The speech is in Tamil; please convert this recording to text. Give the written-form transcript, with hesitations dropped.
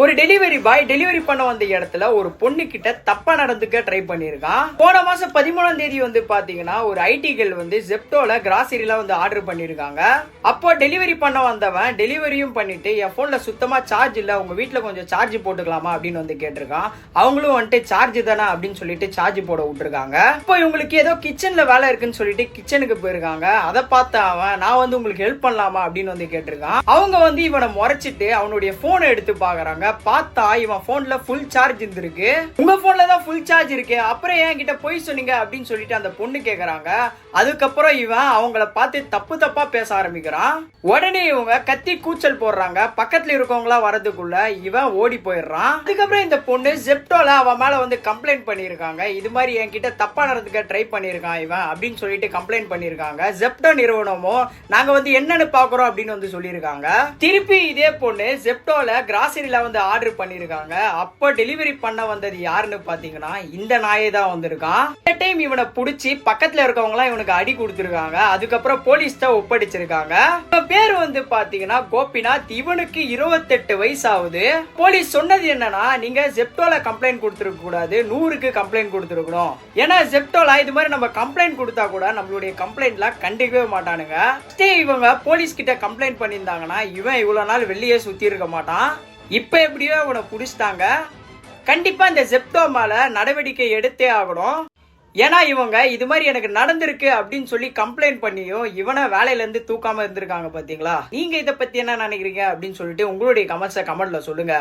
ஒரு டெலிவரி பாய் டெலிவரி பண்ண வந்த இடத்துல ஒரு பொண்ணு கிட்ட தப்பா நடந்துக்க ட்ரை பண்ணிருக்கான். போன மாசம் 13ஆம் தேதி வந்து பாத்தீங்கன்னா ஒரு ஐடிகள் வந்து ஜெப்டோல கிராசரில வந்து ஆர்டர் பண்ணிருக்காங்க. அப்போ டெலிவரி பண்ண வந்தவன் டெலிவரியும் பண்ணிட்டு என் போன்ல சுத்தமா சார்ஜ் இல்ல, உங்க வீட்டுல கொஞ்சம் சார்ஜ் போட்டுக்கலாமா அப்படின்னு வந்து கேட்டிருக்கான். அவங்களும் வந்துட்டு சார்ஜ் தானே அப்படின்னு சொல்லிட்டு சார்ஜ் போட விட்டுருக்காங்க. இப்போ இவங்களுக்கு ஏதோ கிச்சன்ல வேலை இருக்குன்னு சொல்லிட்டு கிச்சனுக்கு போயிருக்காங்க. அதை பார்த்த அவன் நான் வந்து உங்களுக்கு ஹெல்ப் பண்ணலாமா அப்படின்னு வந்து கேட்டிருக்கான். அவங்க வந்து இவனை முறைச்சிட்டு அவனுடைய போனை எடுத்து பாக்குறாங்க. பார்த்தா இவன் போன்ல ஃபுல் சார்ஜ் இருந்திருக்கு. உங்க போன்ல தான் ஃபுல் சார்ஜ் இருக்கு, அப்புறம் என் கிட்ட போய் சொன்னீங்க அப்படின்னு சொல்லிட்டு அந்த பொண்ணு கேக்குறாங்க. அதுக்கப்புறம் இவன் அவங்கள பார்த்து தப்பு தப்பா பேச ஆரம்பிக்கிறான். உடனே இவங்க கத்தி கூச்சல் போடுறாங்க. பக்கத்துல இருக்கவங்களா வரதுக்குள்ள இவன் ஓடி போயிடுறான். அதுக்கப்புறம் இந்த பொண்ணு ஜெப்டோல அவன் மேல வந்து கம்ப்ளைண்ட் பண்ணிருக்காங்க. இது மாதிரி என்கிட்ட தப்பா நடந்துக்க ட்ரை பண்ணிருக்கான் இவன் அப்படின்னு சொல்லிட்டு கம்ப்ளைண்ட் பண்ணிருக்காங்க. ஜெப்டோ நிறுவனமும் நாங்க வந்து என்னன்னு பாக்குறோம் அப்படின்னு வந்து சொல்லியிருக்காங்க. திருப்பி இதே பொண்ணு ஜெப்டோல கிராசரில வந்து ஆர்டர் பண்ணிருக்காங்க. அப்ப டெலிவரி பண்ண வந்தது யாருன்னு பாத்தீங்கன்னா இந்த நாயை தான் வந்திருக்கான். இந்த டைம் இவனை புடிச்சு பக்கத்துல இருக்கவங்க எல்லாம் இவனுக்கு அடி கொடுத்திருக்காங்க. அதுக்கப்புறம் போலீஸ் தான் ஒப்படைச்சிருக்காங்க. இவன் பேரு வந்து பாத்தீங்கன்னா கோபிநாத். இவனுக்கு 28 வயசு ஆகுது. போலீஸ் சொன்னது என்னன்னா, நீங்க ஜெப்டோல கம்ப்ளைண்ட் கொடுத்துருக்க கூடாது, 100க்கு கம்ப்ளைண்ட் கொடுத்துருக்கணும். ஏன்னா ஜெப்டோல இது மாதிரி நம்ம கம்ப்ளைண்ட் கொடுத்தா கூட நம்மளுடைய கம்ப்ளைண்ட்ல கண்டிக்கவே மாட்டானுங்க. இவங்க போலீஸ் கிட்ட கம்ப்ளைண்ட் பண்ணியிருந்தாங்கன்னா இவன் இவ்வளவு நாள் வெளியே சுத்தி இருக்க மாட்டான். இப்ப எப்படியோ இவனை புடிச்சிட்டாங்க. கண்டிப்பா இந்த ஜெப்டோ மேல நடவடிக்கை எடுத்தே ஆகணும். ஏன்னா இவங்க இது மாதிரி எனக்கு நடந்திருக்கு அப்படின்னு சொல்லி கம்ப்ளைண்ட் பண்ணியும் இவனை வேலையில இருந்து தூக்காம இருந்திருக்காங்க பாத்தீங்களா. நீங்க இதை பத்தி என்ன நினைக்கிறீங்க அப்படின்னு சொல்லிட்டு உங்களுடைய கமெண்ட்ல சொல்லுங்க.